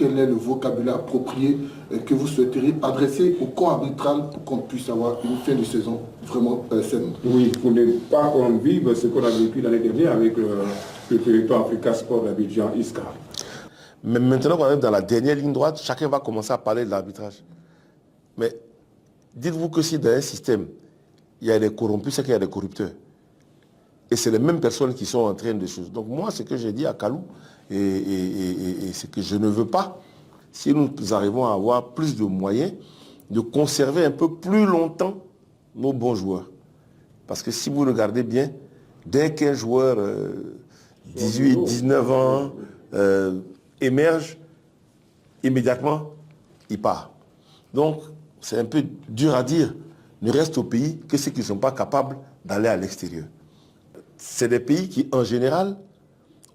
quel est le vocabulaire approprié que vous souhaiteriez adresser au corps arbitral pour qu'on puisse avoir une fin de saison vraiment saine? Oui, pour ne pas qu'on vive ce qu'on a vécu l'année dernière avec le territoire Africa Sport d'Abidjan ISCA. Mais maintenant qu'on est dans la dernière ligne droite, chacun va commencer à parler de l'arbitrage. Mais dites-vous que si dans un système, il y a des corrompus, c'est qu'il y a des corrupteurs. Et c'est les mêmes personnes qui sont en train de choses. Donc moi, ce que j'ai dit à Kalou, et c'est que je ne veux pas, si nous arrivons à avoir plus de moyens, de conserver un peu plus longtemps nos bons joueurs. Parce que si vous regardez bien, dès qu'un joueur 18, 19 ans émerge, immédiatement, il part. Donc, c'est un peu dur à dire. Ne reste au pays que ceux qui ne sont pas capables d'aller à l'extérieur. C'est des pays qui, en général,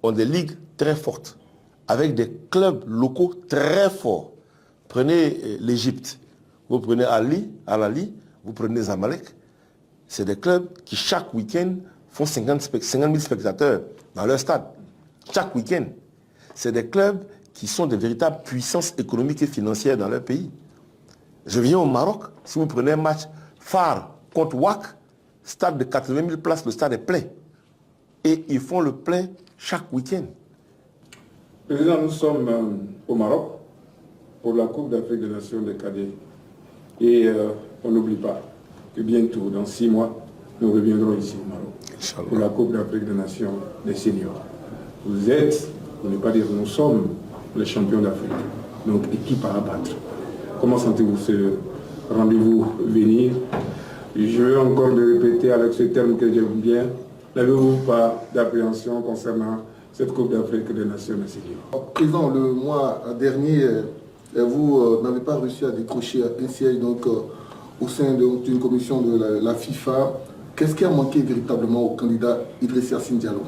ont des ligues très fortes, avec des clubs locaux très forts. Prenez l'Égypte, vous prenez Al-Ahly, vous prenez Zamalek. C'est des clubs qui, chaque week-end, font 50 000 spectateurs dans leur stade. Chaque week-end. C'est des clubs qui sont des véritables puissances économiques et financières dans leur pays. Je viens au Maroc, si vous prenez un match phare contre WAC, stade de 80 000 places, le stade est plein. Et ils font le plein chaque week-end. Président, nous sommes au Maroc pour la Coupe d'Afrique des Nations des cadets. Et on n'oublie pas que bientôt, dans 6 mois, nous reviendrons ici au Maroc Inch'Allah. Pour la Coupe d'Afrique des Nations des seniors. Vous êtes, pour ne pas dire nous sommes, les champions d'Afrique. Donc équipe à abattre. Comment sentez-vous ce rendez-vous venir? Je veux encore le répéter avec ce terme que j'aime bien. N'avez-vous pas d'appréhension concernant cette Coupe d'Afrique des Nations des seniors? Président, le mois dernier, vous n'avez pas réussi à décrocher un siège donc, au sein d'une commission de la FIFA. Qu'est-ce qui a manqué véritablement au candidat Idriss Yassine Diallo?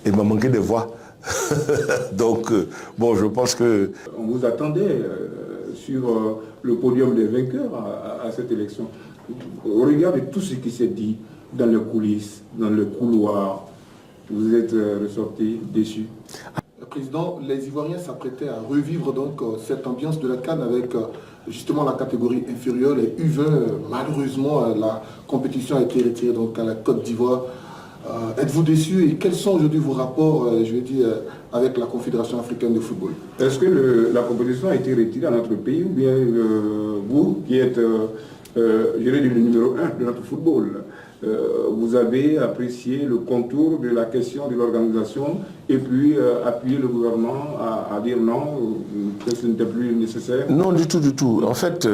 Il m'a manqué de voix. Donc, bon, je pense que... On vous attendait sur le podium des vainqueurs à cette élection. Au regard de tout ce qui s'est dit dans les coulisses, dans le couloir, vous êtes ressorti déçu? Président, les Ivoiriens s'apprêtaient à revivre donc cette ambiance de la CAN avec justement la catégorie inférieure, les U20. Malheureusement, la compétition a été retirée donc à la Côte d'Ivoire. Êtes-vous déçu et quels sont aujourd'hui vos rapports, je veux dire, avec la Confédération africaine de football? Est-ce que la compétition a été retirée à notre pays ou bien vous qui êtes, je dirais, le numéro 1 de notre football, vous avez apprécié le contour de la question de l'organisation et puis appuyé le gouvernement à dire non, que ce n'était plus nécessaire? Non, du tout, du tout. En fait,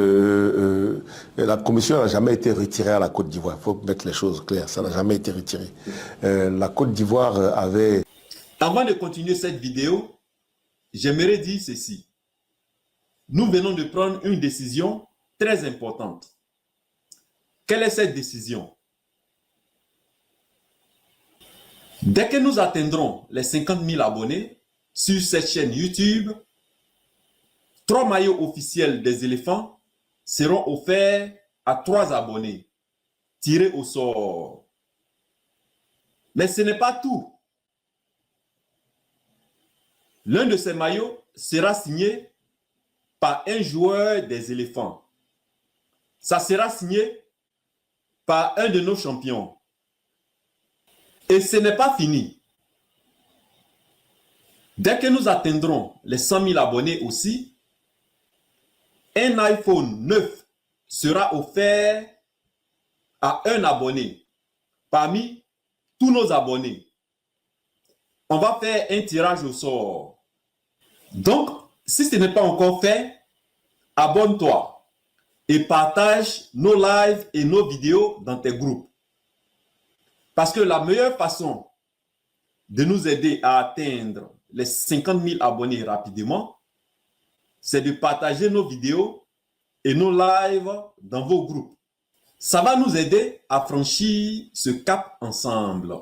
la commission n'a jamais été retirée à la Côte d'Ivoire. Il faut mettre les choses claires, ça n'a jamais été retiré. La Côte d'Ivoire avait... Avant de continuer cette vidéo, j'aimerais dire ceci. Nous venons de prendre une décision très importante. Quelle est cette décision? Dès que nous atteindrons les 50 000 abonnés sur cette chaîne YouTube, 3 maillots officiels des éléphants seront offerts à 3 abonnés, tirés au sort. Mais ce n'est pas tout. L'un de ces maillots sera signé par un joueur des éléphants. Ça sera signé par un de nos champions. Et ce n'est pas fini. Dès que nous atteindrons les 100 000 abonnés aussi, un iPhone 9 sera offert à un abonné parmi tous nos abonnés. On va faire un tirage au sort. Donc, si ce n'est pas encore fait, abonne-toi et partage nos lives et nos vidéos dans tes groupes. Parce que la meilleure façon de nous aider à atteindre les 50 000 abonnés rapidement, c'est de partager nos vidéos et nos lives dans vos groupes. Ça va nous aider à franchir ce cap ensemble.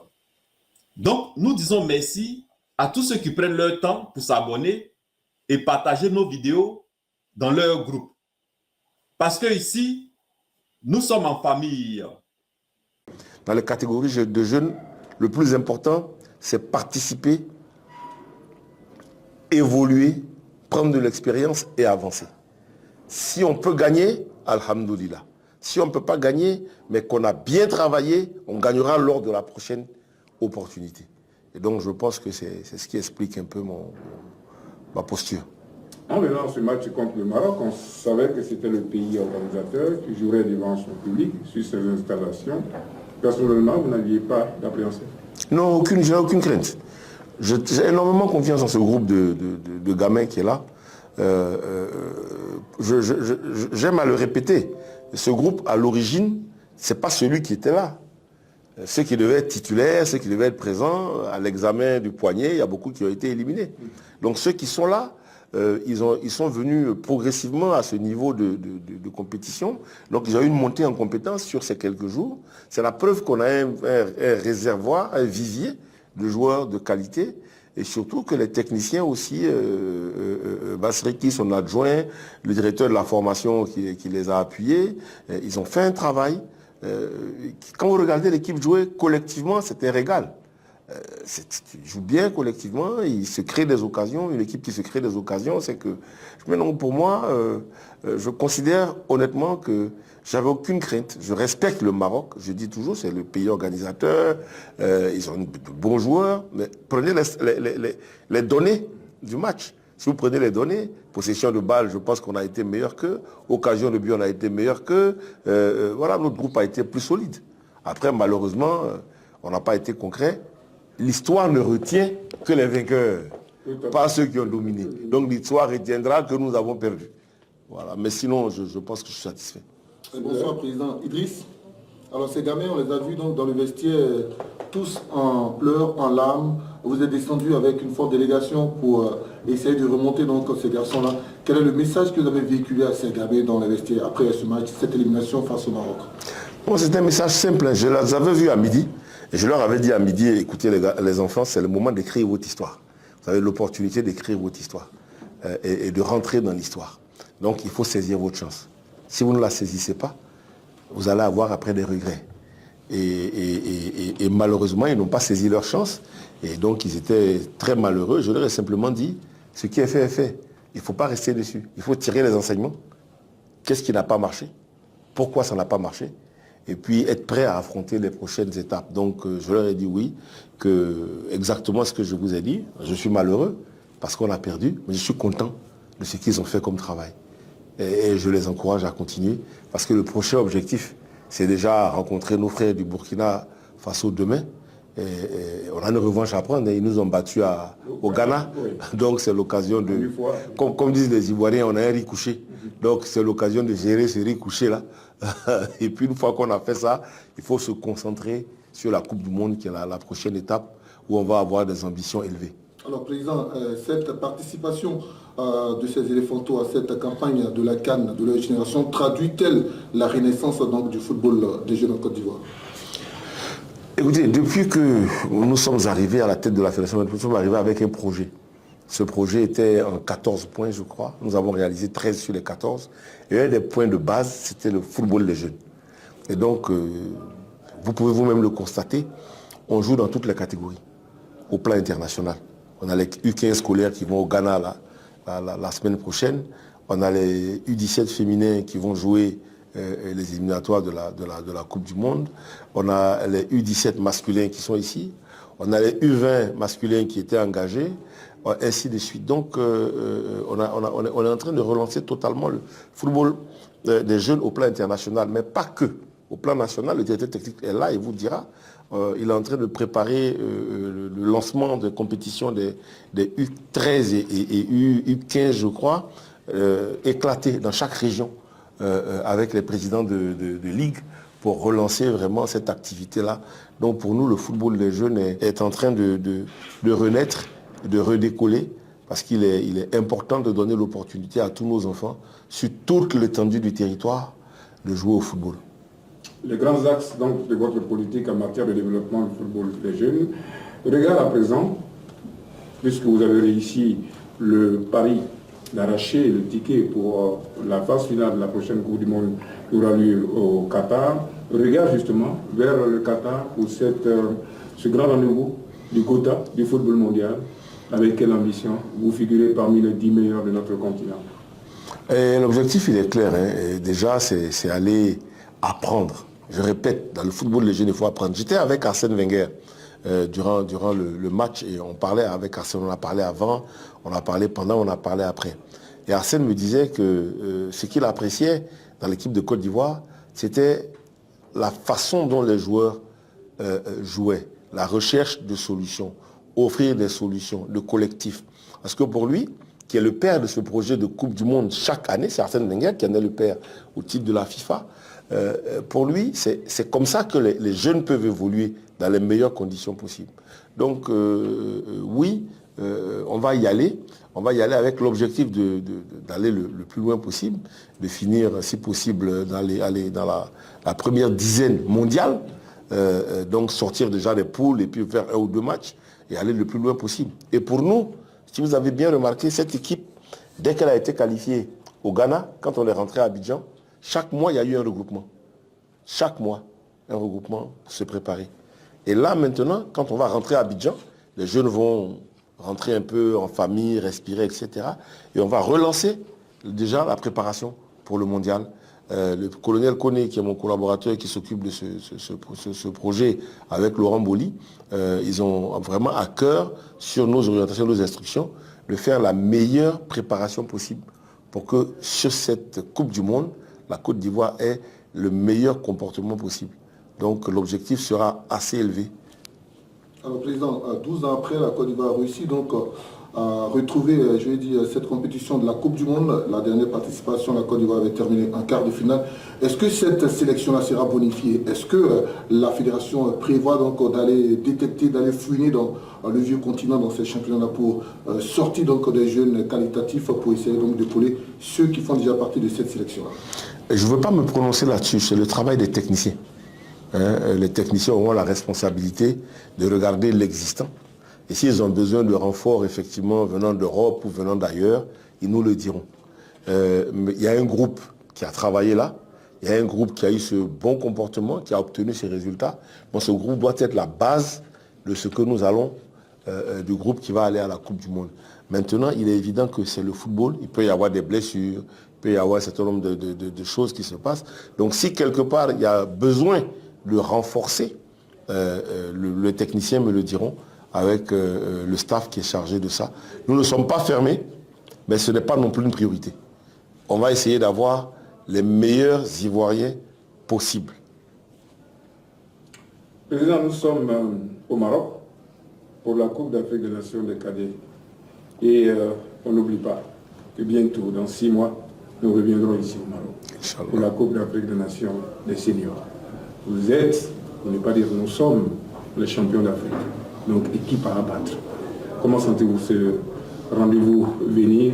Donc, nous disons merci à tous ceux qui prennent leur temps pour s'abonner et partager nos vidéos dans leur groupe. Parce que ici, nous sommes en famille. Dans les catégories de jeunes, le plus important, c'est participer, évoluer, prendre de l'expérience et avancer. Si on peut gagner, alhamdoulilah. Si on ne peut pas gagner, mais qu'on a bien travaillé, on gagnera lors de la prochaine opportunité. Et donc je pense que c'est ce qui explique un peu ma posture. En venant ce match contre le Maroc, on savait que c'était le pays organisateur qui jouerait devant son public sur ses installations. Personnellement, vous n'aviez pas d'appréhension? Non, je n'ai aucune crainte. J'ai énormément confiance en ce groupe de gamins qui est là. J'aime à le répéter. Ce groupe, à l'origine, ce n'est pas celui qui était là. Ceux qui devaient être titulaires, ceux qui devaient être présents, à l'examen du poignet, il y a beaucoup qui ont été éliminés. Donc ceux qui sont là, ils sont venus progressivement à ce niveau de compétition. Donc ils ont eu une montée en compétence sur ces quelques jours. C'est la preuve qu'on a un réservoir, un vivier de joueurs de qualité. Et surtout que les techniciens aussi, Basriki, son adjoint, le directeur de la formation qui les a appuyés, ils ont fait un travail. Quand vous regardez l'équipe jouer collectivement, c'est un régal. Ils jouent bien collectivement, ils se créent des occasions. Une équipe qui se crée des occasions, c'est que... Mais non, pour moi, je considère honnêtement que j'avais aucune crainte. Je respecte le Maroc, je dis toujours, c'est le pays organisateur, ils ont de bons joueurs, mais prenez les données du match. Si vous prenez les données, possession de balle, je pense qu'on a été meilleur qu'eux, occasion de but, on a été meilleur qu'eux, voilà, notre groupe a été plus solide. Après, malheureusement, on n'a pas été concret. L'histoire ne retient que les vainqueurs, pas ceux qui ont dominé. Donc l'histoire retiendra que nous avons perdu. Voilà. Mais sinon, je pense que je suis satisfait. Bonsoir, Président Idriss. Alors ces gamins, on les a vus donc dans le vestiaire, tous en pleurs, en larmes. Vous êtes descendu avec une forte délégation pour essayer de remonter donc ces garçons-là. Quel est le message que vous avez véhiculé à ces gamins dans le vestiaire après ce match, cette élimination face au Maroc? Bon, c'est un message simple. Je les avais vus à midi. Et je leur avais dit à midi, écoutez les enfants, c'est le moment d'écrire votre histoire. Vous avez l'opportunité d'écrire votre histoire et de rentrer dans l'histoire. Donc il faut saisir votre chance. Si vous ne la saisissez pas, vous allez avoir après des regrets. Et malheureusement, ils n'ont pas saisi leur chance. Et donc ils étaient très malheureux. Je leur ai simplement dit, ce qui est fait est fait. Il ne faut pas rester dessus. Il faut tirer les enseignements. Qu'est-ce qui n'a pas marché? Pourquoi ça n'a pas marché? Et puis être prêt à affronter les prochaines étapes. Donc je leur ai dit oui, que exactement ce que je vous ai dit. Je suis malheureux parce qu'on a perdu, mais je suis content de ce qu'ils ont fait comme travail. Et je les encourage à continuer parce que le prochain objectif, c'est déjà rencontrer nos frères du Burkina Faso demain. Et on a une revanche à prendre. Ils nous ont battus au Ghana. Oui. Donc c'est l'occasion de... Comme disent les Ivoiriens, on a un riz couché. Donc c'est l'occasion de gérer ce riz couché-là. Et puis une fois qu'on a fait ça, il faut se concentrer sur la Coupe du Monde qui est la prochaine étape où on va avoir des ambitions élevées. Alors Président, cette participation de ces éléphantos à cette campagne de la CAN de leur génération traduit-elle la renaissance donc, du football des jeunes en Côte d'Ivoire? Écoutez, depuis que nous sommes arrivés à la tête de la Fédération, nous sommes arrivés avec un projet. Ce projet était en 14 points, je crois. Nous avons réalisé 13 sur les 14. Et un des points de base, c'était le football des jeunes. Et donc, vous pouvez vous-même le constater, on joue dans toutes les catégories, au plan international. On a les U15 scolaires qui vont au Ghana la semaine prochaine. On a les U17 féminins qui vont jouer les éliminatoires de la Coupe du Monde. On a les U17 masculins qui sont ici. On a les U20 masculins qui étaient engagés, ainsi de suite. Donc, on est en train de relancer totalement le football des jeunes au plan international, mais pas que. Au plan national, le directeur technique est là et vous dira, il est en train de préparer le lancement de compétition des U13 et U15, je crois, éclatés dans chaque région avec les présidents de ligue pour relancer vraiment cette activité-là. Donc pour nous, le football des jeunes est en train de renaître, de redécoller, parce qu'il est important de donner l'opportunité à tous nos enfants, sur toute l'étendue du territoire, de jouer au football. Les grands axes donc, de votre politique en matière de développement du football des jeunes. Regarde à présent, puisque vous avez réussi le pari d'arracher le ticket pour la phase finale de la prochaine Coupe du Monde qui aura lieu au Qatar, regarde justement vers le Qatar pour ce grand rendez-vous du Gotha, du football mondial. avec quelle ambition? Vous figurez parmi les 10 meilleurs de notre continent. L'objectif, il est clair. Hein. Déjà, c'est aller apprendre. Je répète, dans le football, les jeunes, il faut apprendre. J'étais avec Arsène Wenger durant le match et on parlait avec Arsène. On a parlé avant, on a parlé pendant, on a parlé après. Et Arsène me disait que ce qu'il appréciait dans l'équipe de Côte d'Ivoire, c'était la façon dont les joueurs jouaient, la recherche de solutions, offrir des solutions, le collectif. Parce que pour lui, qui est le père de ce projet de Coupe du Monde chaque année, c'est Arsène Wenger qui en est le père au titre de la FIFA. Pour lui, c'est comme ça que les jeunes peuvent évoluer dans les meilleures conditions possibles. Donc oui, on va y aller. On va y aller avec l'objectif d'aller le plus loin possible, de finir, si possible, aller dans la première dizaine mondiale, donc sortir déjà des poules et puis faire 1 ou 2 matchs et aller le plus loin possible. Et pour nous, si vous avez bien remarqué, cette équipe, dès qu'elle a été qualifiée au Ghana, quand on est rentré à Abidjan, chaque mois, il y a eu un regroupement. Chaque mois, un regroupement pour se préparer. Et là, maintenant, quand on va rentrer à Abidjan, les jeunes vont rentrer un peu en famille, respirer, etc. Et on va relancer déjà la préparation pour le mondial. Le colonel Koné, qui est mon collaborateur qui s'occupe de ce projet avec Laurent Boli, ils ont vraiment à cœur, sur nos orientations, nos instructions, de faire la meilleure préparation possible pour que sur cette Coupe du Monde, la Côte d'Ivoire ait le meilleur comportement possible. Donc l'objectif sera assez élevé. Alors Président, 12 ans après, la Côte d'Ivoire a réussi donc à retrouver, je vais dire, cette compétition de la Coupe du Monde. La dernière participation, la Côte d'Ivoire avait terminé en quart de finale. Est-ce que cette sélection-là sera bonifiée? Est-ce que la fédération prévoit donc d'aller détecter, d'aller fouiner dans le vieux continent, dans ces championnats pour sortir donc des jeunes qualitatifs pour essayer donc d'épauler ceux qui font déjà partie de cette sélection-là? Je ne veux pas me prononcer là-dessus, c'est le travail des techniciens. Les techniciens auront la responsabilité de regarder l'existant. Et s'ils ont besoin de renforts, effectivement, venant d'Europe ou venant d'ailleurs, ils nous le diront. Mais il y a un groupe qui a travaillé là, il y a un groupe qui a eu ce bon comportement, qui a obtenu ces résultats. Bon, ce groupe doit être la base de ce que nous allons, du groupe qui va aller à la Coupe du Monde. Maintenant, il est évident que c'est le football, il peut y avoir des blessures, il peut y avoir un certain nombre de choses qui se passent. Donc si quelque part il y a besoin de renforcer, le technicien me le diront, avec le staff qui est chargé de ça. Nous ne sommes pas fermés, mais ce n'est pas non plus une priorité. On va essayer d'avoir les meilleurs Ivoiriens possibles. Président, nous sommes au Maroc pour la Coupe d'Afrique des Nations des cadets. Et on n'oublie pas que bientôt, dans 6 mois, nous reviendrons ici au Maroc Inch'Allah. pour la Coupe d'Afrique des Nations des seniors. Vous êtes, pour ne pas dire nous sommes, les champions d'Afrique. Donc équipe à abattre. Comment sentez-vous ce rendez-vous venir?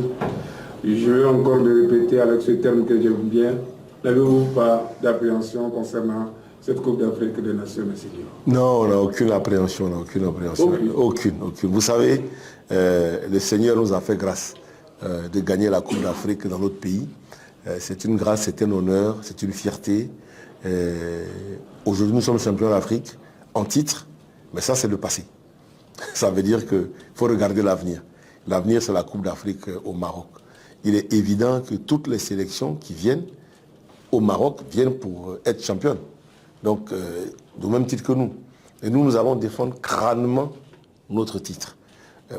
Je veux encore le répéter avec ce terme que j'aime bien. N'avez-vous pas d'appréhension concernant cette Coupe d'Afrique des Nations des seniors? Non, on n'a aucune appréhension, on n'a aucune appréhension. Aucune. Vous savez, le Seigneur nous a fait grâce de gagner la Coupe d'Afrique dans notre pays. C'est une grâce, c'est un honneur, c'est une fierté. Aujourd'hui, nous sommes champions d'Afrique en titre, mais ça, c'est le passé. Ça veut dire qu'il faut regarder l'avenir. L'avenir, c'est la Coupe d'Afrique au Maroc. Il est évident que toutes les sélections qui viennent au Maroc viennent pour être championnes. Donc, au même titre que nous. Et nous allons défendre crânement notre titre.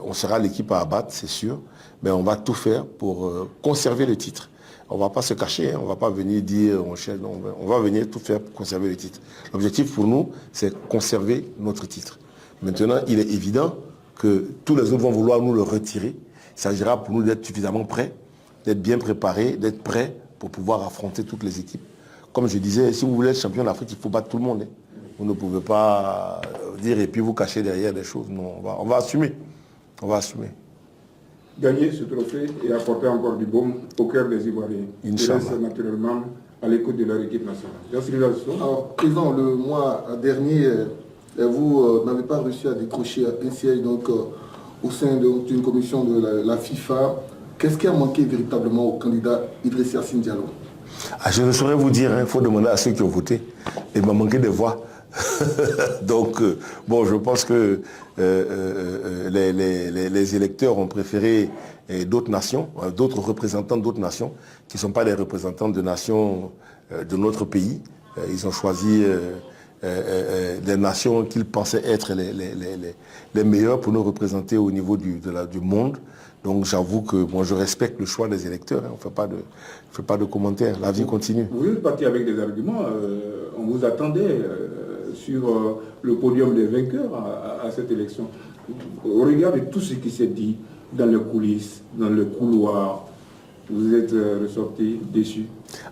On sera l'équipe à abattre, c'est sûr, mais on va tout faire pour conserver le titre. On ne va pas se cacher, on ne va pas venir dire on va venir tout faire pour conserver le titre. L'objectif pour nous, c'est conserver notre titre. Maintenant, il est évident que tous les autres vont vouloir nous le retirer. Il s'agira pour nous d'être suffisamment prêts, d'être bien préparés, d'être prêts pour pouvoir affronter toutes les équipes. Comme je disais, si vous voulez être champion d'Afrique, il faut battre tout le monde. Vous ne pouvez pas dire et puis vous cacher derrière des choses. Non, on va assumer. On va assumer. Gagner ce trophée et apporter encore du baume au cœur des Ivoiriens. Ils restent naturellement à l'écoute de leur équipe nationale. Alors, Président, le mois dernier, vous n'avez pas réussi à décrocher un siège donc, au sein d'une commission de la FIFA. Qu'est-ce qui a manqué véritablement au candidat Idriss Yacine Diallo? Je ne saurais vous dire, il faut demander à ceux qui ont voté. Il m'a manqué des voix. Donc, bon, je pense que les électeurs ont préféré d'autres nations, d'autres représentants d'autres nations, qui ne sont pas les représentants de nations de notre pays. Ils ont choisi des nations qu'ils pensaient être les meilleures pour nous représenter au niveau du monde. Donc j'avoue que moi je respecte le choix des électeurs, hein. On ne fait pas de commentaires, la vie continue. Vous êtes parti avec des arguments, on vous attendait sur le podium des vainqueurs à cette élection. Au regard de tout ce qui s'est dit dans les coulisses, dans le couloir, vous êtes ressorti déçu?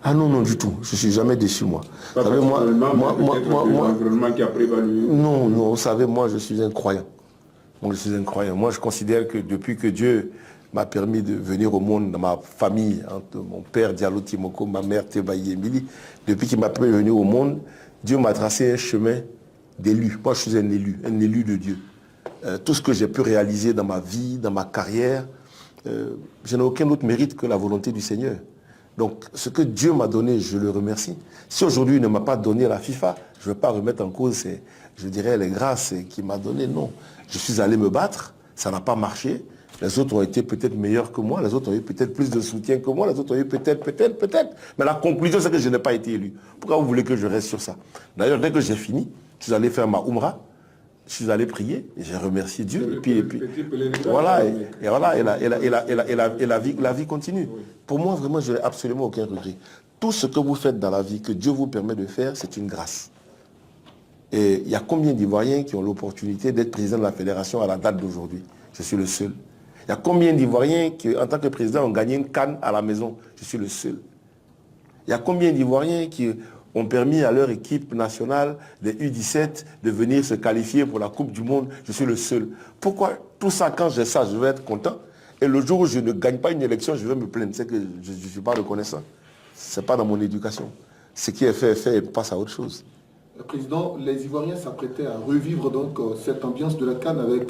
Ah non, non, du tout. Je ne suis jamais déçu, moi. Pas vous savez, l'environnement qui a prévalu. Non, non, vous savez, moi, je suis un croyant. Moi, je suis un croyant. Moi, je considère que depuis que Dieu m'a permis de venir au monde, dans ma famille, entre mon père Diallo Timoko, ma mère Tebaï Emily, depuis qu'il m'a permis de venir au monde, Dieu m'a tracé un chemin d'élu. Moi, je suis un élu de Dieu. Tout ce que j'ai pu réaliser dans ma vie, dans ma carrière, je n'ai aucun autre mérite que la volonté du Seigneur. Donc, ce que Dieu m'a donné, je le remercie. Si aujourd'hui il ne m'a pas donné la FIFA, je ne vais pas remettre en cause, je dirais, les grâces qu'il m'a données. Non. Je suis allé me battre, ça n'a pas marché. Les autres ont été peut-être meilleurs que moi, les autres ont eu peut-être plus de soutien que moi, les autres ont eu peut-être. Mais la conclusion, c'est que je n'ai pas été élu. Pourquoi vous voulez que je reste sur ça? D'ailleurs, dès que j'ai fini, je suis allé faire ma Umrah. Je suis allé prier, et j'ai remercié Dieu, et puis voilà, et la vie continue. Oui. Pour moi, vraiment, je n'ai absolument aucun regret. Tout ce que vous faites dans la vie, que Dieu vous permet de faire, c'est une grâce. Et il y a combien d'Ivoiriens qui ont l'opportunité d'être président de la fédération à la date d'aujourd'hui? Je suis le seul. Il y a combien d'Ivoiriens qui, en tant que président, ont gagné une canne à la maison? Je suis le seul. Il y a combien d'Ivoiriens qui ont permis à leur équipe nationale, des U17, de venir se qualifier pour la Coupe du Monde? Je suis le seul. Pourquoi tout ça, quand j'ai ça, je vais être content? Et le jour où je ne gagne pas une élection, je vais me plaindre. C'est que je ne suis pas reconnaissant. Ce n'est pas dans mon éducation. Ce qui est fait et passe à autre chose. Président, les Ivoiriens s'apprêtaient à revivre donc cette ambiance de la CAN avec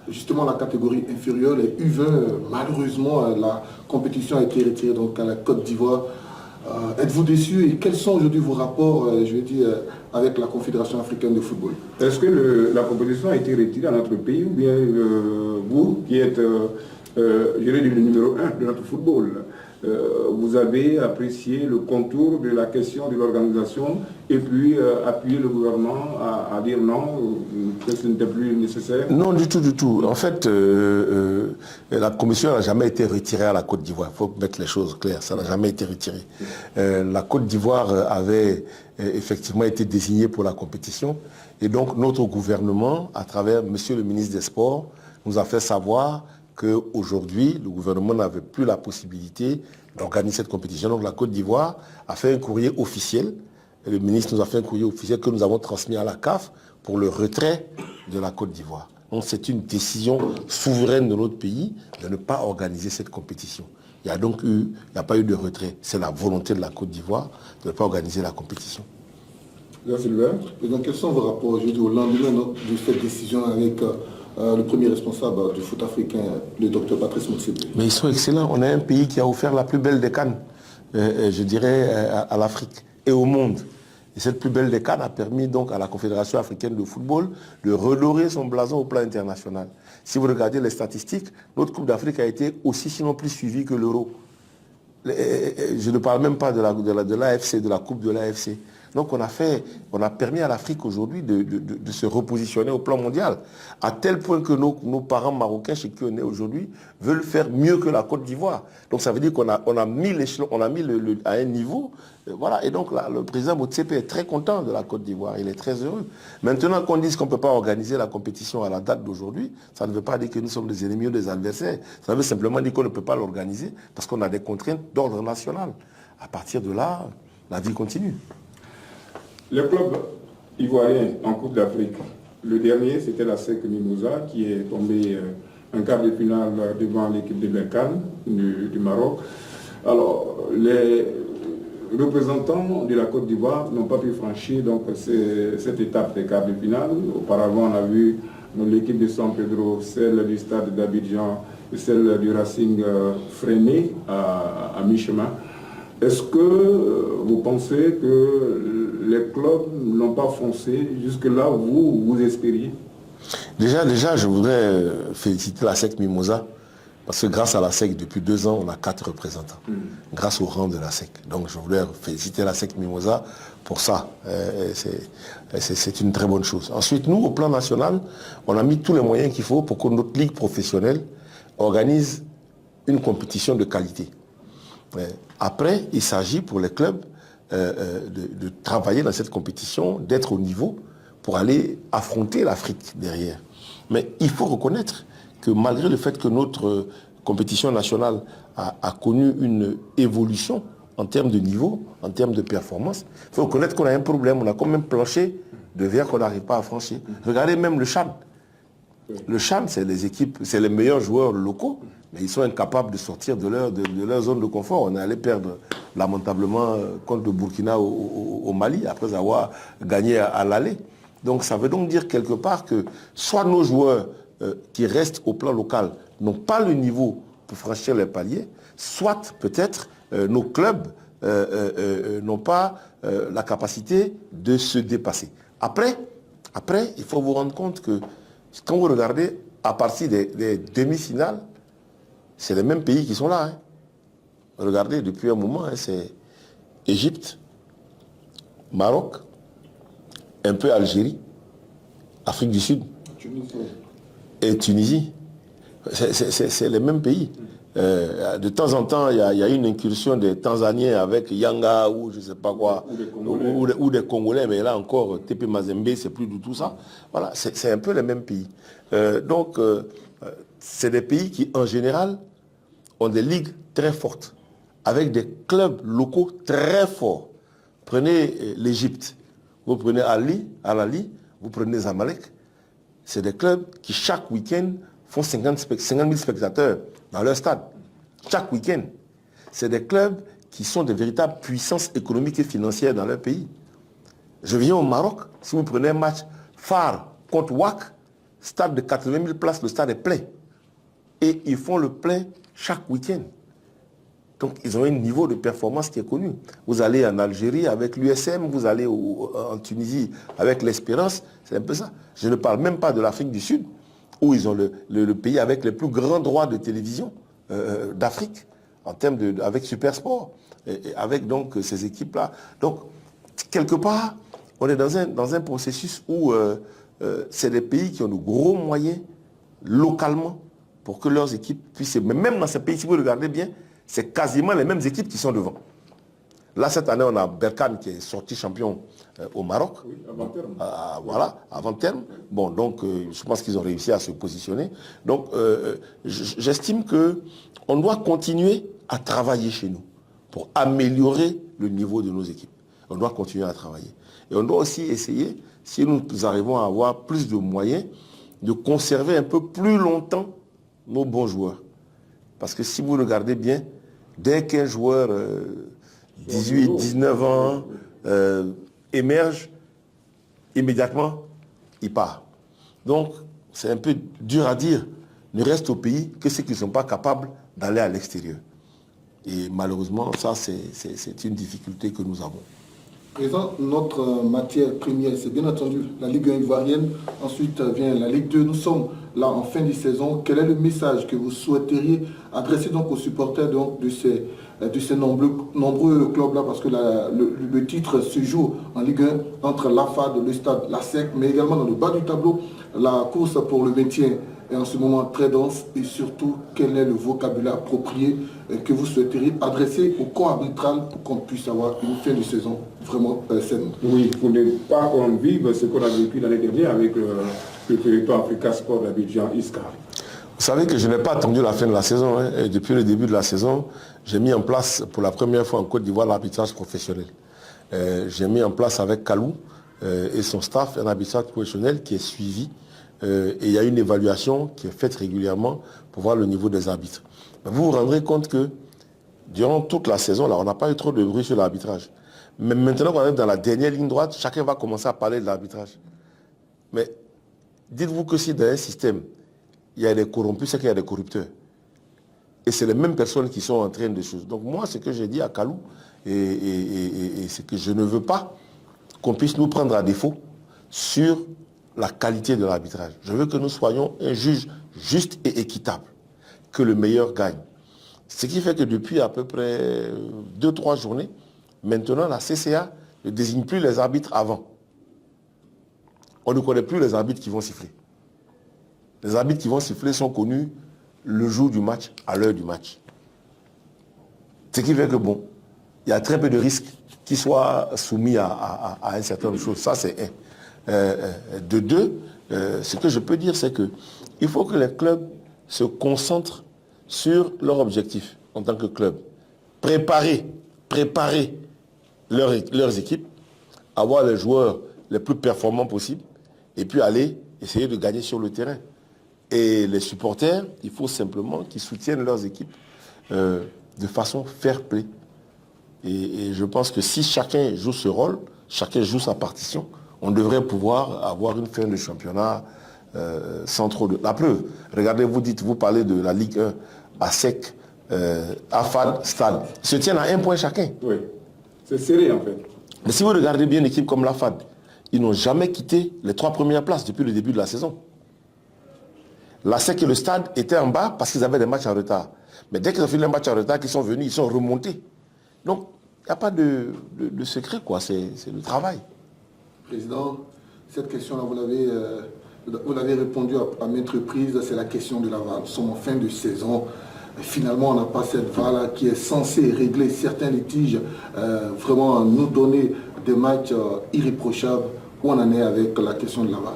justement la catégorie inférieure, les U20. Malheureusement, la compétition a été retirée donc à la Côte d'Ivoire. Êtes-vous déçu et quels sont aujourd'hui vos rapports, avec la Confédération africaine de football? Est-ce que la compétition a été retirée à notre pays ou bien vous, qui êtes le numéro 1 de notre football, vous avez apprécié le contour de la question de l'organisation et puis appuyé le gouvernement à dire non, que ce n'était plus nécessaire? Non, du tout, du tout. En fait, la commission n'a jamais été retirée à la Côte d'Ivoire. Il faut mettre les choses claires, ça n'a jamais été retiré. La Côte d'Ivoire avait effectivement été désignée pour la compétition et donc notre gouvernement, à travers monsieur le ministre des Sports, nous a fait savoir qu'aujourd'hui, le gouvernement n'avait plus la possibilité d'organiser cette compétition. Donc la Côte d'Ivoire a fait un courrier officiel, et le ministre nous a fait un courrier officiel que nous avons transmis à la CAF pour le retrait de la Côte d'Ivoire. Donc c'est une décision souveraine de notre pays de ne pas organiser cette compétition. Il n'y a pas eu de retrait. C'est la volonté de la Côte d'Ivoire de ne pas organiser la compétition. Jean-Sylvain, donc quels sont vos rapports aujourd'hui au lendemain de cette décision avec le premier responsable du foot africain, le docteur Patrice Motsepe? Mais ils sont excellents. On est un pays qui a offert la plus belle des CAN, je dirais, à l'Afrique et au monde. Et cette plus belle des CAN a permis donc à la Confédération africaine de football de redorer son blason au plan international. Si vous regardez les statistiques, notre Coupe d'Afrique a été aussi, sinon plus suivie que l'Euro. Je ne parle même pas de l'AFC, de la Coupe de l'AFC. Donc on a permis à l'Afrique aujourd'hui de se repositionner au plan mondial, à tel point que nos parents marocains chez qui on est aujourd'hui veulent faire mieux que la Côte d'Ivoire. Donc ça veut dire qu'on a mis l'échelon, on a mis à un niveau, voilà. Et donc là, le président Motsepe est très content de la Côte d'Ivoire, il est très heureux. Maintenant qu'on dise qu'on ne peut pas organiser la compétition à la date d'aujourd'hui, ça ne veut pas dire que nous sommes des ennemis ou des adversaires. Ça veut simplement dire qu'on ne peut pas l'organiser parce qu'on a des contraintes d'ordre national. À partir de là, la vie continue. Le club ivoirien en Coupe d'Afrique, le dernier, c'était la SEC Mimouza qui est tombé en quart de finale devant l'équipe de Berkane du Maroc. Alors, les représentants de la Côte d'Ivoire n'ont pas pu franchir donc, cette étape des quarts de finale. Auparavant, on a vu l'équipe de San Pedro, celle du stade d'Abidjan et celle du Racing freinées à mi-chemin. Est-ce que vous pensez que les clubs n'ont pas foncé jusque-là, vous espériez? Déjà, je voudrais féliciter la SEC Mimosa, parce que grâce à la SEC, depuis 2 ans, on a 4 représentants, grâce au rang de la SEC. Donc je voulais féliciter la SEC Mimosa pour ça. C'est une très bonne chose. Ensuite, nous, au plan national, on a mis tous les moyens qu'il faut pour que notre ligue professionnelle organise une compétition de qualité. Après, il s'agit pour les clubs de travailler dans cette compétition, d'être au niveau pour aller affronter l'Afrique derrière. Mais il faut reconnaître que malgré le fait que notre compétition nationale a connu une évolution en termes de niveau, en termes de performance, il faut reconnaître qu'on a un problème. On a quand même planché de verre qu'on n'arrive pas à franchir. Regardez même le Chad. Le Chad, c'est les équipes, c'est les meilleurs joueurs locaux, mais ils sont incapables de sortir de leur zone de confort. On est allé perdre lamentablement contre le Burkina au Mali, après avoir gagné à l'aller. Donc ça veut donc dire quelque part que soit nos joueurs qui restent au plan local n'ont pas le niveau pour franchir les paliers, soit peut-être nos clubs n'ont pas la capacité de se dépasser. Après, il faut vous rendre compte que quand vous regardez à partir des demi-finales, c'est les mêmes pays qui sont là. Hein. Regardez, depuis un moment, hein, c'est Égypte, Maroc, un peu Algérie, Afrique du Sud et Tunisie. C'est les mêmes pays. De temps en temps, il y a une incursion des Tanzaniens avec Yanga ou je ne sais pas quoi, ou des Congolais, mais là encore, TP Mazembe, c'est plus du tout ça. Voilà, c'est un peu les mêmes pays. Donc, c'est des pays qui, en général, ont des ligues très fortes, avec des clubs locaux très forts. Prenez l'Égypte, vous prenez Al-Ahly, vous prenez Zamalek. C'est des clubs qui, chaque week-end, font 50 000 spectateurs dans leur stade. Chaque week-end. C'est des clubs qui sont de véritables puissances économiques et financières dans leur pays. Je viens au Maroc, si vous prenez un match phare contre WAC, stade de 80 000 places, le stade est plein. Et ils font le plein chaque week-end. Donc ils ont un niveau de performance qui est connu. Vous allez en Algérie avec l'USM, vous allez en Tunisie avec l'Espérance, c'est un peu ça. Je ne parle même pas de l'Afrique du Sud, où ils ont le pays avec les plus grands droits de télévision d'Afrique, en termes avec Supersport, et avec donc ces équipes-là. Donc, quelque part, on est dans un processus où c'est des pays qui ont de gros moyens localement pour que leurs équipes puissent... Mais même dans ces pays, si vous regardez bien, c'est quasiment les mêmes équipes qui sont devant. Là, cette année, on a Berkane qui est sorti champion au Maroc. Oui, avant terme. Voilà, avant terme. Bon, donc, je pense qu'ils ont réussi à se positionner. Donc, j'estime qu'on doit continuer à travailler chez nous pour améliorer le niveau de nos équipes. On doit continuer à travailler. Et on doit aussi essayer, si nous arrivons à avoir plus de moyens, de conserver un peu plus longtemps nos bons joueurs. Parce que si vous regardez bien, dès qu'un joueur 18, 19 ans émerge, immédiatement, il part. Donc, c'est un peu dur à dire. Ne reste au pays que ceux qui ne sont pas capables d'aller à l'extérieur. Et malheureusement, ça, c'est une difficulté que nous avons. Président, notre matière première, c'est bien entendu la Ligue 1 ivoirienne. Ensuite vient la Ligue 2. Nous sommes là en fin de saison. Quel est le message que vous souhaiteriez adresser donc aux supporters donc, de ces nombreux clubs-là? Parce que le titre se joue en Ligue 1 entre l'AFAD, le Stade, la SEC, mais également dans le bas du tableau, la course pour le maintien est en ce moment très dense. Et surtout, quel est le vocabulaire approprié que vous souhaiteriez adresser au corps arbitral pour qu'on puisse avoir une fin de saison vraiment saine? Oui, pour ne pas qu'on vive ce qu'on a vécu l'année dernière avec le territoire Africa Sport d'Abidjan Iscar. Vous savez que je n'ai pas attendu la fin de la saison. Hein. Et depuis le début de la saison, j'ai mis en place pour la première fois en Côte d'Ivoire l'arbitrage professionnel. J'ai mis en place avec Kalou et son staff un arbitrage professionnel qui est suivi. Et il y a une évaluation qui est faite régulièrement pour voir le niveau des arbitres. Vous vous rendrez compte que durant toute la saison, là, on n'a pas eu trop de bruit sur l'arbitrage. Mais maintenant qu'on arrive dans la dernière ligne droite, chacun va commencer à parler de l'arbitrage. Mais dites-vous que si dans un système, il y a des corrompus, c'est qu'il y a des corrupteurs. Et c'est les mêmes personnes qui sont en train de choses. Donc moi, ce que j'ai dit à Kalou, et c'est que je ne veux pas qu'on puisse nous prendre à défaut sur la qualité de l'arbitrage. Je veux que nous soyons un juge juste et équitable, que le meilleur gagne. Ce qui fait que depuis à peu près 2-3 journées, maintenant la CCA ne désigne plus les arbitres avant. On ne connaît plus les arbitres qui vont siffler. Les arbitres qui vont siffler sont connus le jour du match, à l'heure du match. Ce qui fait que bon, il y a très peu de risques qu'ils soient soumis à un certain nombre de choses. Ça, c'est un. De deux, ce que je peux dire, c'est qu'il faut que les clubs se concentrent sur leur objectif en tant que club. Préparer leurs équipes, avoir les joueurs les plus performants possibles, et puis aller essayer de gagner sur le terrain. Et les supporters, il faut simplement qu'ils soutiennent leurs équipes de façon fair play. Et je pense que si chacun joue ce rôle, chacun joue sa partition, on devrait pouvoir avoir une fin de championnat sans trop de... La preuve, regardez, vous parlez de la Ligue 1, ASEC, AFAD, Stade. Ils se tiennent à 1 point chacun. Oui, c'est serré en fait. Mais si vous regardez bien une équipe comme l'AFAD, ils n'ont jamais quitté les 3 premières places depuis le début de la saison. L'ASEC et le Stade étaient en bas parce qu'ils avaient des matchs en retard. Mais dès qu'ils ont fini les matchs en retard, qu'ils sont venus, ils sont remontés. Donc, il n'y a pas de secret, quoi. C'est le travail. Président, cette question-là, vous l'avez répondu à maintes reprises, c'est la question de la VAR. Nous sommes en fin de saison. Finalement, on n'a pas cette VAR-là qui est censée régler certains litiges, vraiment nous donner des matchs irréprochables. Où on en est avec la question de la VAR?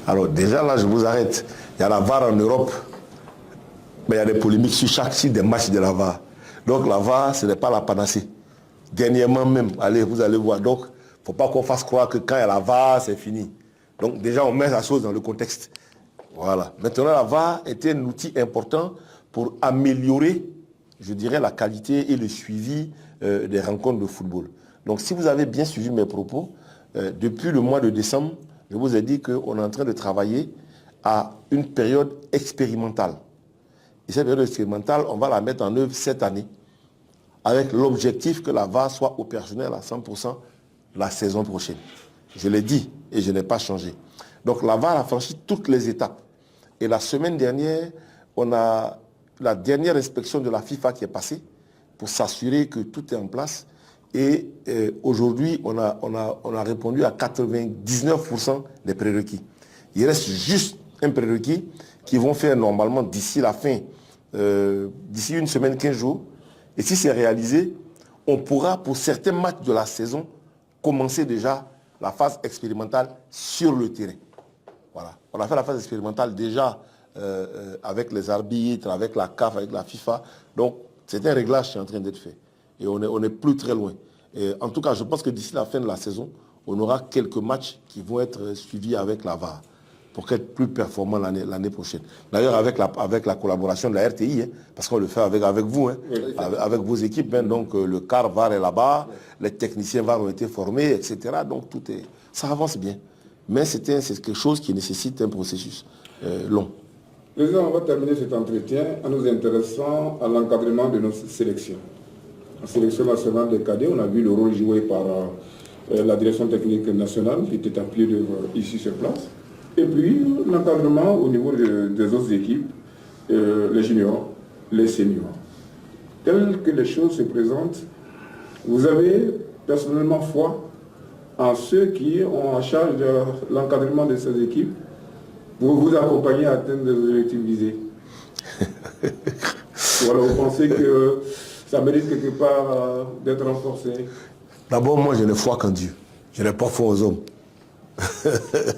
Alors déjà, là, je vous arrête. Il y a la VAR en Europe, mais il y a des polémiques sur chaque site des matchs de la VAR. Donc la VAR, ce n'est pas la panacée. Dernièrement même, allez, vous allez voir. Donc, il ne faut pas qu'on fasse croire que quand il y a la VAR, c'est fini. Donc déjà, on met la chose dans le contexte. Voilà. Maintenant, la VAR est un outil important pour améliorer, je dirais, la qualité et le suivi des rencontres de football. Donc si vous avez bien suivi mes propos, depuis le mois de décembre, je vous ai dit qu'on est en train de travailler à une période expérimentale. Et cette période expérimentale, on va la mettre en œuvre cette année, avec l'objectif que la VAR soit opérationnelle à 100% la saison prochaine. Je l'ai dit et je n'ai pas changé. Donc la VAR a franchi toutes les étapes. Et la semaine dernière, on a la dernière inspection de la FIFA qui est passée pour s'assurer que tout est en place. Et aujourd'hui, on a répondu à 99% des prérequis. Il reste juste un prérequis qu'ils vont faire normalement d'ici la fin, d'ici une semaine, 15 jours. Et si c'est réalisé, on pourra, pour certains matchs de la saison, commencer déjà la phase expérimentale sur le terrain. Voilà. On a fait la phase expérimentale déjà avec les arbitres, avec la CAF, avec la FIFA. Donc, c'est un réglage qui est en train d'être fait. Et on n'est plus très loin. Et en tout cas, je pense que d'ici la fin de la saison, on aura quelques matchs qui vont être suivis avec la VAR pour être plus performant l'année prochaine. D'ailleurs, avec la collaboration de la RTI, hein, parce qu'on le fait avec vous, hein, avec vos équipes. Hein, donc, le CAR VAR est là-bas, les techniciens VAR ont été formés, etc. Donc, ça avance bien. Mais c'est quelque chose qui nécessite un processus long. Président, on va terminer cet entretien en nous intéressant à l'encadrement de nos sélections. En sélection nationale des cadets, on a vu le rôle joué par la direction technique nationale qui était appelée ici sur place. Et puis l'encadrement au niveau des autres équipes, les juniors, les seniors. Telles que les choses se présentent, vous avez personnellement foi en ceux qui ont en charge de l'encadrement de ces équipes pour vous accompagner à atteindre des objectifs visés. Voilà, vous pensez que ça mérite quelque part d'être renforcé? D'abord, moi, je n'ai foi qu'en Dieu. Je n'ai pas foi aux hommes.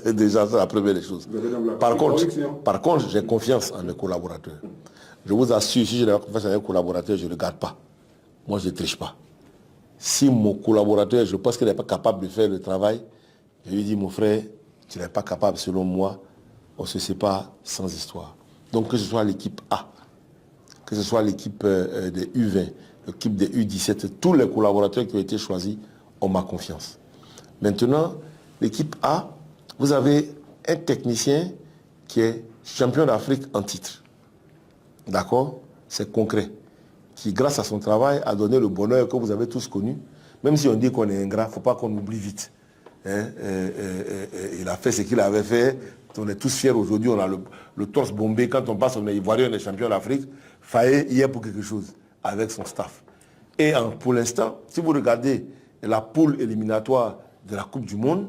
Déjà, c'est la première des choses. Par contre, j'ai confiance en mes collaborateurs. Je vous assure, si je n'ai pas confiance en un collaborateur, je ne le garde pas. Moi, je ne triche pas. Si mon collaborateur, je pense qu'il n'est pas capable de faire le travail, je lui dis, mon frère, tu n'es pas capable, selon moi, on se sépare sans histoire. Donc, que ce soit l'équipe A, que ce soit l'équipe des U20, l'équipe des U17, tous les collaborateurs qui ont été choisis ont ma confiance. Maintenant, l'équipe A, vous avez un technicien qui est champion d'Afrique en titre. D'accord? C'est concret. Qui, grâce à son travail, a donné le bonheur que vous avez tous connu. Même si on dit qu'on est ingrat, il ne faut pas qu'on oublie vite. hein, il a fait ce qu'il avait fait. On est tous fiers aujourd'hui, on a le torse bombé. Quand on passe, on est ivoirien, on est champion d'Afrique. Faye, il y est pour quelque chose, avec son staff. Et pour l'instant, si vous regardez la poule éliminatoire de la Coupe du Monde,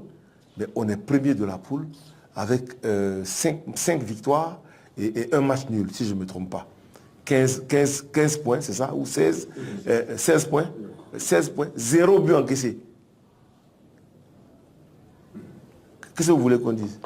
mais on est premier de la poule avec 5 victoires et un match nul, si je ne me trompe pas. 15 points, c'est ça? Ou 16 points. 16 points. 0 but encaissé. Qu'est-ce que vous voulez qu'on dise?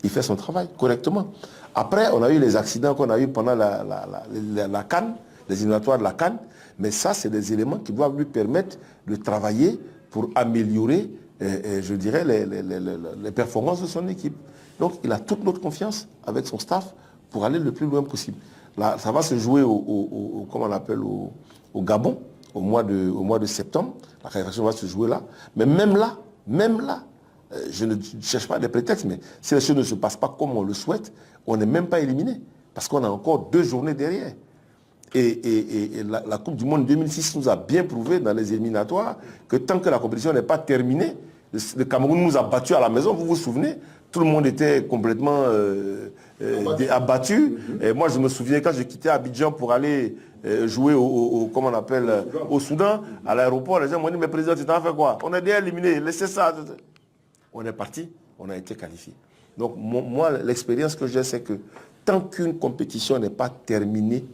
Il fait son travail correctement. Après, on a eu les accidents qu'on a eu pendant la CAN, les éliminatoires de la CAN, mais ça, c'est des éléments qui doivent lui permettre de travailler pour améliorer, je dirais, les performances de son équipe. Donc, il a toute notre confiance avec son staff pour aller le plus loin possible. Là, ça va se jouer comment on appelle, au Gabon, au mois de septembre. La qualification va se jouer là. Mais même là, je ne cherche pas des prétextes, mais si les choses ne se passent pas comme on le souhaite, on n'est même pas éliminé. Parce qu'on a encore 2 journées derrière. Et la Coupe du Monde 2006 nous a bien prouvé dans les éliminatoires que tant que la compétition n'est pas terminée, le Cameroun nous a battus à la maison, vous vous souvenez? Tout le monde était complètement abattu. Et moi, je me souviens quand je quittais Abidjan pour aller jouer comment on appelle, au Soudan, à l'aéroport, les gens m'ont dit, mais président, tu t'en fais quoi? On est déjà éliminé, laissez ça. On est parti, on a été qualifié. Donc moi, l'expérience que j'ai, c'est que tant qu'une compétition n'est pas terminée,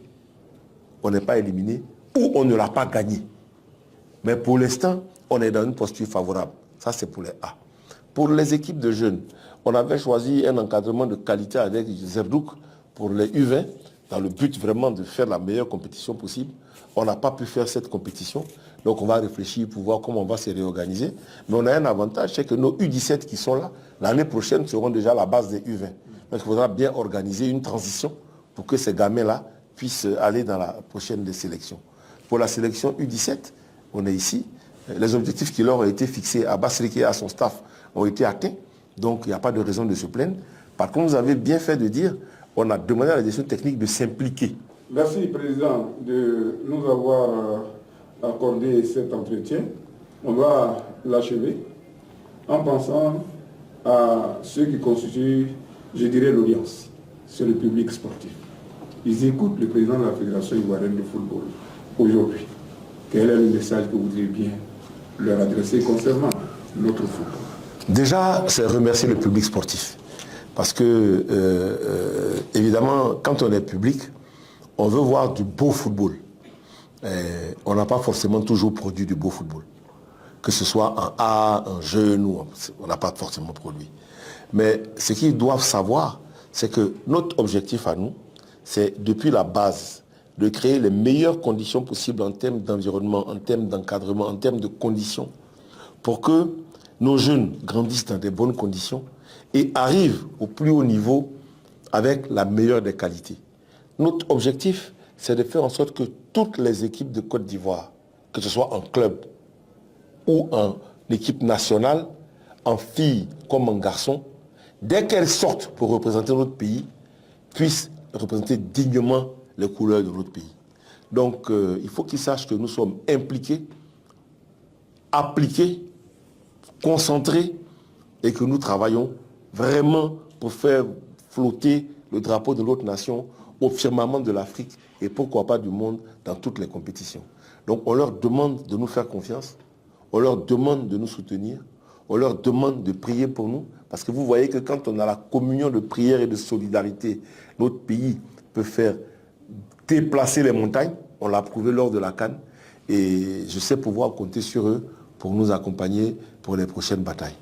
on n'est pas éliminé ou on ne l'a pas gagné. Mais pour l'instant, on est dans une posture favorable. Ça, c'est pour les A. Pour les équipes de jeunes, on avait choisi un encadrement de qualité avec Zerdouk pour les U20, dans le but vraiment de faire la meilleure compétition possible. On n'a pas pu faire cette compétition, donc on va réfléchir pour voir comment on va se réorganiser. Mais on a un avantage, c'est que nos U17 qui sont là, l'année prochaine seront déjà à la base des U20. Donc il faudra bien organiser une transition pour que ces gamins-là puissent aller dans la prochaine des sélections. Pour la sélection U17, on est ici. Les objectifs qui leur ont été fixés à Bassrike et à son staff ont été atteints. Donc il n'y a pas de raison de se plaindre. Par contre, vous avez bien fait de dire, on a demandé à la direction technique de s'impliquer. Merci, Président, de nous avoir accordé cet entretien. On va l'achever en pensant à ceux qui constituent, je dirais, l'audience. C'est le public sportif. Ils écoutent le président de la Fédération ivoirienne de football aujourd'hui. Quel est le message que vous voudriez bien leur adresser concernant notre football? Déjà, c'est remercier le public sportif. Parce que, évidemment, quand on est public, on veut voir du beau football. On n'a pas forcément toujours produit du beau football. Que ce soit en A, en jeune, on n'a pas forcément produit. Mais ce qu'ils doivent savoir, c'est que notre objectif à nous, c'est depuis la base, de créer les meilleures conditions possibles en termes d'environnement, en termes d'encadrement, en termes de conditions, pour que nos jeunes grandissent dans des bonnes conditions et arrivent au plus haut niveau avec la meilleure des qualités. Notre objectif, c'est de faire en sorte que toutes les équipes de Côte d'Ivoire, que ce soit en club ou en équipe nationale, en filles comme en garçons, dès qu'elles sortent pour représenter notre pays, puissent représenter dignement les couleurs de notre pays. Donc, il faut qu'ils sachent que nous sommes impliqués, appliqués, concentrés et que nous travaillons vraiment pour faire flotter le drapeau de notre nation au firmament de l'Afrique et pourquoi pas du monde dans toutes les compétitions. Donc, on leur demande de nous faire confiance, on leur demande de nous soutenir, on leur demande de prier pour nous parce que vous voyez que quand on a la communion de prière et de solidarité, notre pays peut faire déplacer les montagnes. On l'a prouvé lors de la CAN et je sais pouvoir compter sur eux pour nous accompagner pour les prochaines batailles.